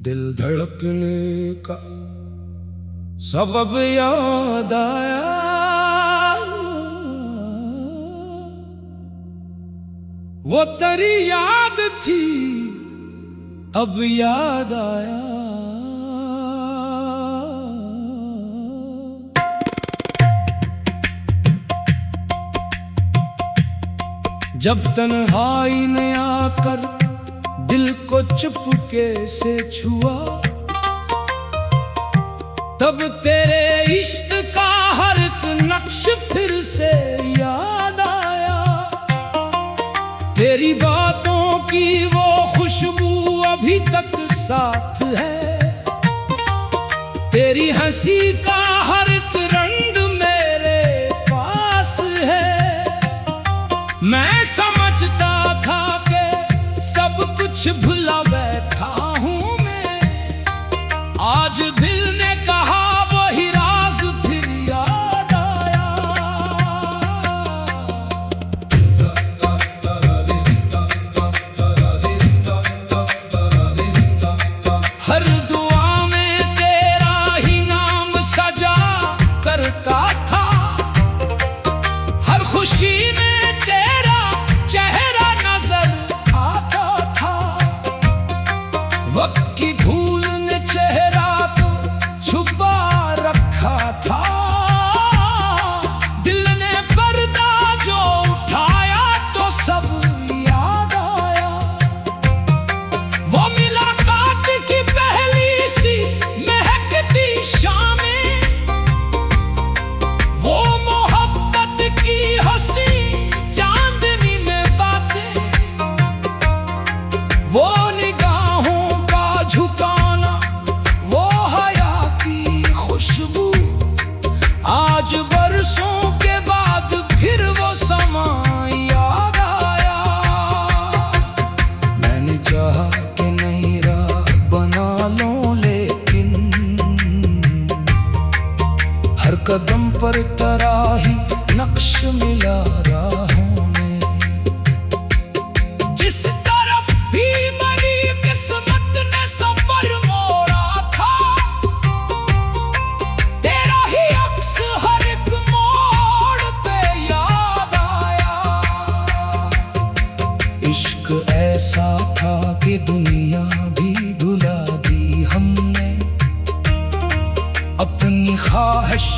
दिल धड़कने का सबब याद आया, वो तेरी याद थी अब याद आया। जब तन्हाई ने आकर दिल को चुपके से छुआ, तब तेरे इश्क का हर एक नक्श फिर से याद आया। तेरी बातों की वो खुशबू अभी तक साथ है, तेरी हंसी का हर एक रंग मेरे पास है। मैं समझता था कि सब कुछ भुला बैठा हूँ मैं, आज दिल ने कहा वही राज फिर याद आया। हर दुआ में तेरा ही नाम सजा करता था, हर खुशी में वक्त की धूल ने चेहरा तो छुपा रखा था। दिल ने पर्दा जो उठाया तो सब याद आया। वो मुलाकात की पहली सी महकती शामें, वो मोहब्बत की हंसी चांदनी में बातें, वो झुकाना, वो हया की खुशबू। आज बरसों के बाद फिर वो समा याद आया। मैंने चाहा कि नई राह बना लूं, लेकिन हर कदम पर तराही नक्श मिला राहों में। जिस तरफ भी इश्क ऐसा था कि दुनिया भी भुला दी हमने, अपनी ख्वाहिश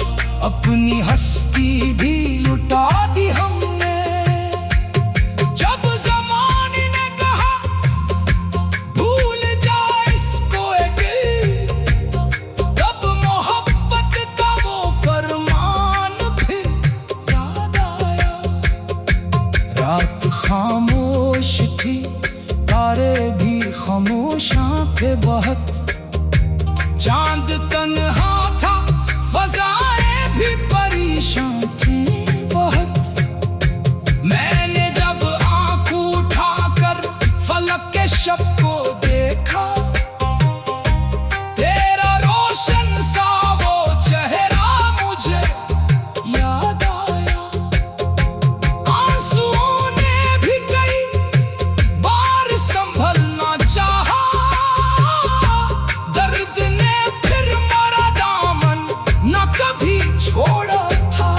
अपनी हस्ती भी लुटा दी हमने। जब ज़माने ने कहा भूल जा इसको ए दिल, तब मोहब्बत का वो फरमान फिर याद आया। रात खामोश थी, तारे भी खामोशां थे बहुत, चांद तन्हा था, फ़ज़ाएं भी परेशान थी बहुत। मैंने जब आँख उठाकर फलक के शब को देखा, तेरा रोशन सा वो चेहरा मुझे याद आया। आंसुओं ने भी कई बार संभलना चाहा, दर्द ने फिर मेरा दामन न कभी छोड़ा था।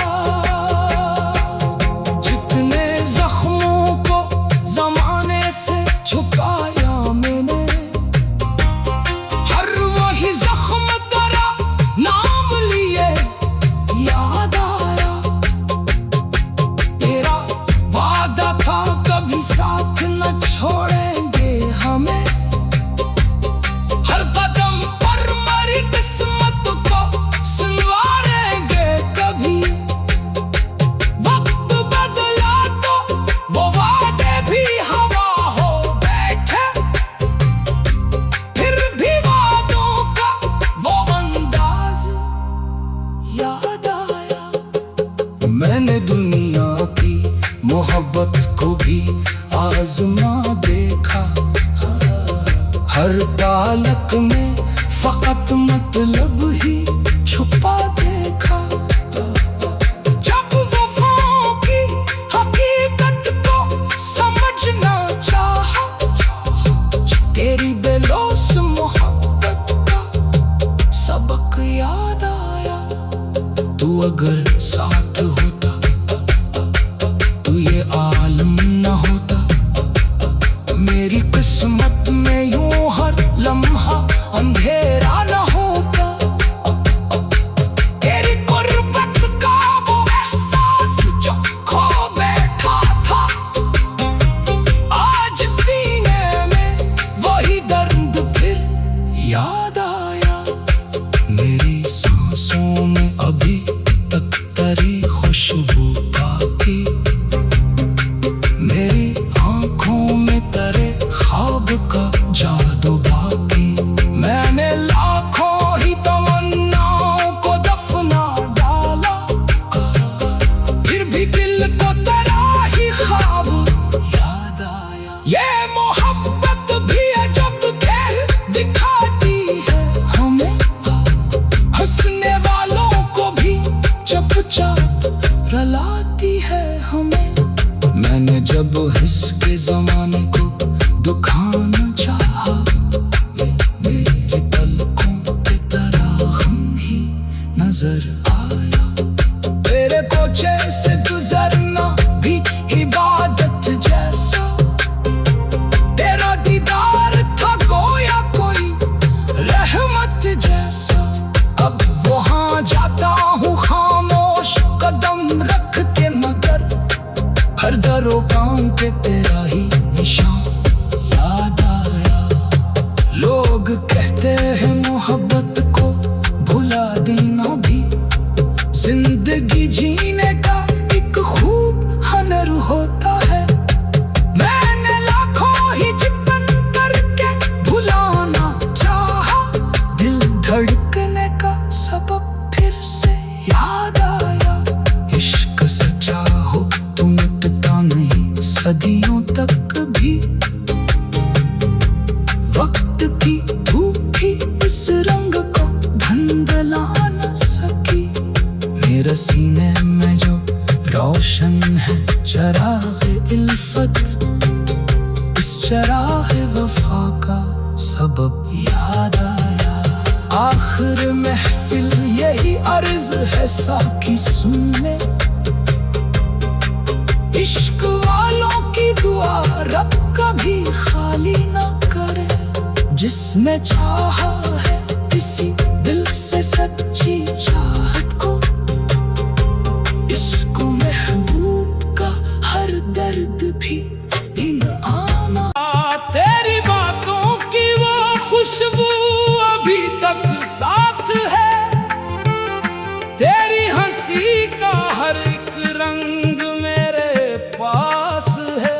जितने जख्मों को जमाने से छुपाया मैंने, हर वही जख्म तेरा नाम लिए याद आया। तेरा वादा था कभी साथ न छोड़ेंगे हमें, हर कदम पर मरी किस्मत को सुनवारेंगे कभी। वक्त बदला तो वो वादे भी हवा हो बैठे, फिर भी वादों का वो अंदाज याद आया। मैंने दुनिया की मोहब्बत को भी आजमा देखा, हर तालक में फकत मतलब ही छुपा देखा। जब वफाओं की हकीकत को समझना चाहा, अगर साथ होता तो ये आलम न होता। मेरी किस्मत में यूं हर लम्हा अंधेरा न होता। तेरी गुर्बत का वो एहसास जो खो बैठा था, आज सीने में वही दर्द फिर याद आया। मेरी सांसों में अभी तक तेरी खुशबू बाकी, मेरी आंखों में तेरे ख्वाब का जादू बाकी। मैंने लाखों ही तमन्नाओं को दफना डाला, फिर भी दिल को तेरा ही ख्वाब याद आया। ये मोहब्बत भी है जो तुझे दिखाती है हमें, हंसने वालों को भी चुपचाप रुलाती है हमें। मैंने जब हिस के जमाने को दुखाना चाहा, मेरे पलकों पे तेरा गम ही नजर आया। तेरे कोचे से गुजरना भी इबादत जैसा, तेरा दीदार था गोया कोई रहमत जैसा। अब वहाँ जाता हूँ खामोश कदम रख के, मगर हर दरों पे तेरा ही निशान याद आया। लोग कहते हैं मोहब्बत को भुला देना भी जिंदगी जीने का एक खूब हुनर होता है। मैंने लाखों ही जितन करके भुलाना चाहा, दिल धड़कने का सबक फिर से याद आया। इश्क सच्चा हो तो मिटता नहीं सदियों तक भी, वक्त की धूप भी इस रंग को धुंधला न सकी। मेरे सीने में जो रोशन है चराग़ इल्फत, इस चराग़ वफा का सबब याद आया। आखिर महफिल यही अर्ज है साकी सुन ले, इश्क वालों की दुआ रब कभी खाली ना करे। जिसने चाहा है किसी दिल से सच्ची चाहत को, इसको महबूब का हर दर्द भी इनाम। तेरी बातों की वो खुशबू अभी तक साथ है, तेरी हंसी का हर एक रंग मेरे पास है।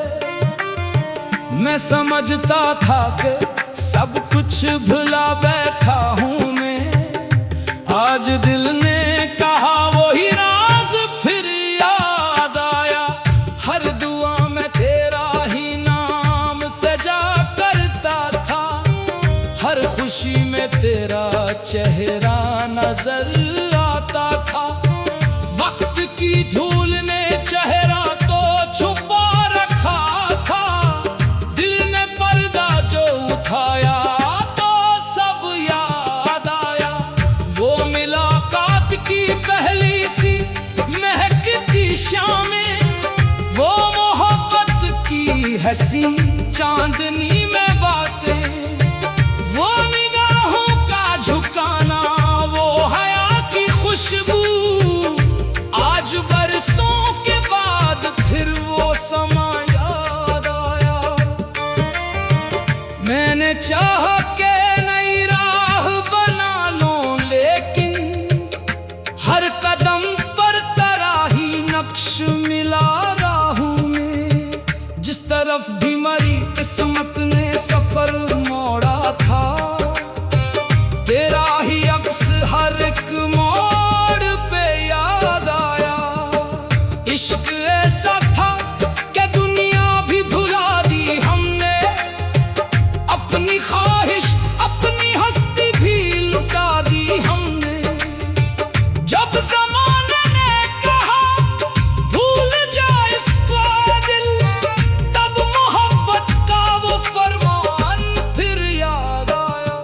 मैं समझता था कि सब कुछ भुला बैठा हूँ मैं, आज दिल ने कहा वही राज फिर याद आया। हर दुआ में तेरा ही नाम सजा करता था, हर खुशी में तेरा चेहरा नजर आता था। वक्त की धूल ने चेहरा तो छुपा रखा था, दिल ने पर्दा जो उठाया तो सब याद आया। वो मुलाकात की पहली सी महकती शामें, वो मोहब्बत की हंसी चांदनी में बातें, वो निगाहों का झुकाना, वो हया की खुशबू। आज बरसों के बाद फिर वो समा याद आया। मैंने चाहा के नई राह बना लूं, लेकिन हर कदम पर तेरा ही नक्श मिला राहों में। जिस तरफ भी मरी किस्मत ने सफर मोड़ा था, तेरा ही अक्स हर एक मोड़ पे याद आया। इश्क ऐसा था कि दुनिया भी भुला दी हमने, अपनी ख्वाहिश अपनी हस्ती भी लुटा दी हमने। जब ज़माने ने कहा भूल जा इसको दिल, तब मोहब्बत का वो फरमान फिर याद आया।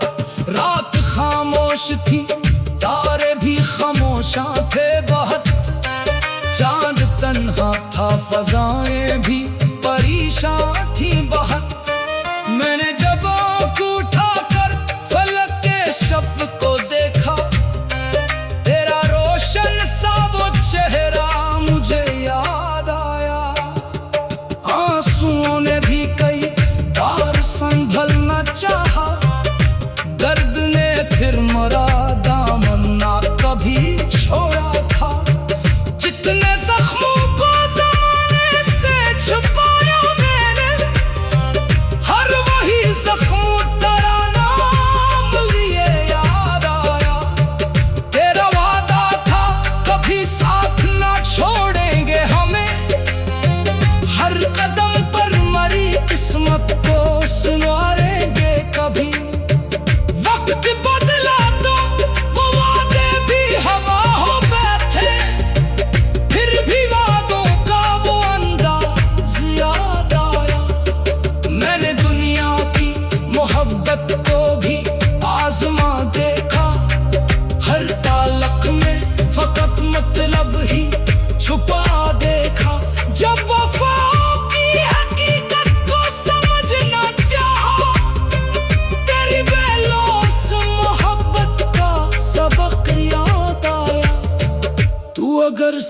रात खामोश थी, तारे भी खामोश थे,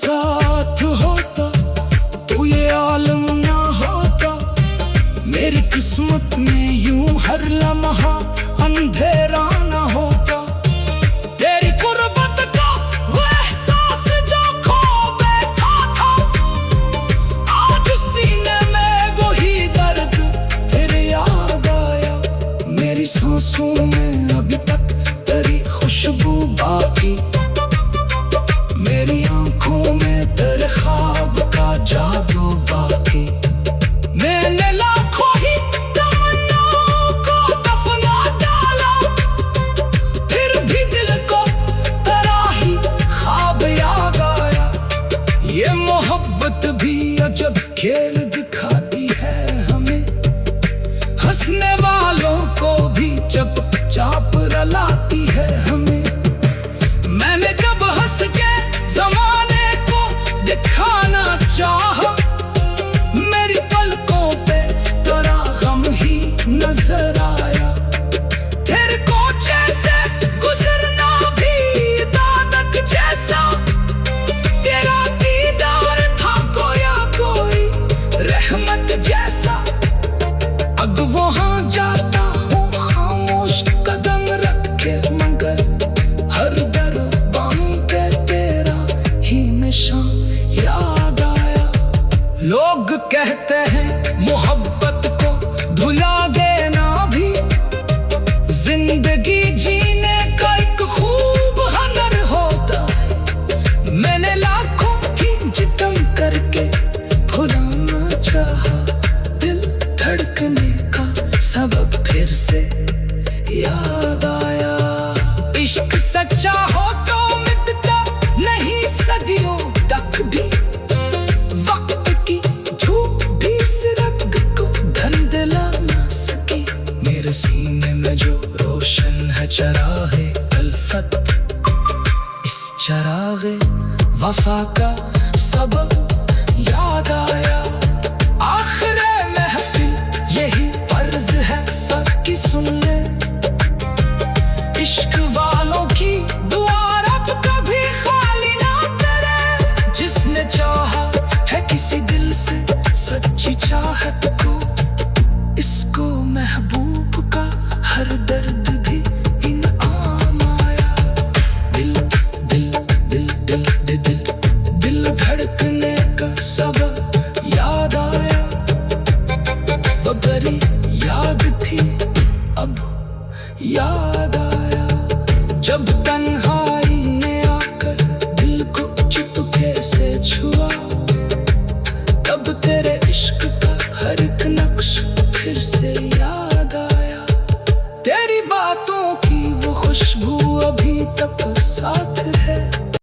साथ होता तो ये आलम ना होता। मेरी किस्मत में यूं हर लम्हा अंधेरा ना होता। तेरी गुर्बत का वो एहसास जो खो बैठा था, आज सीने में वही दर्द फिर याद आया। मेरी सांसों में अभी तक तेरी खुशबू बाकी, मेरी आंखों में तेरे ख्वाब का जादू बाकी। मैंने लाखों ही तमन्नाओं को दफना डाला, फिर भी दिल को तेरा ही ख्वाब याद आया। ये मोहब्बत भी अजब खेल दिखाती है हमें, हंसने वालों को भी चुपचाप रुलाती है हमें। मैंने जब हंस के ज़माने को दिखाना चाहा, मेरी पलकों पे तेरा गम ही नजर आया। तेरे को जैसे गुजरना भी इबादत जैसा, तेरा दीदार था गोया कोई रहमत जैसा। अब वहाँ जाता हूँ खामोश कदम रख के, मगर हर दर बंद पे तेरा ही निशान याद आया। लोग कहते हैं मोहब्बत को भुला देना भी जिंदगी जीने का एक खूब हुनर होता है। मैंने लाखों ही जितम करके भुलाना चाहा, दिल धड़कने का सबब फिर से याद आया। इश्क सच्चा हो तो मिटता नहीं सदियों तक भी, वक्त की झूठ भी इस रंग को धंधला ना सकी। मेरे सीने में जो रोशन है चरागे अल्फत, इस चरागे वफा का सबब याद आया। आखिरे महफिल यही फर्ज है सबकी सुन ले, इश्क वालों की दुआ रब कभी खाली ना करे। जिसने चाहा है किसी दिल से सच्ची चाहत को, इसको महबूब का हर दर्द भी इनाम आया। दिल दिल दिल दिल दिल दिल दिल धड़कने का सबब याद आया। वो बड़ी याद थी अब याद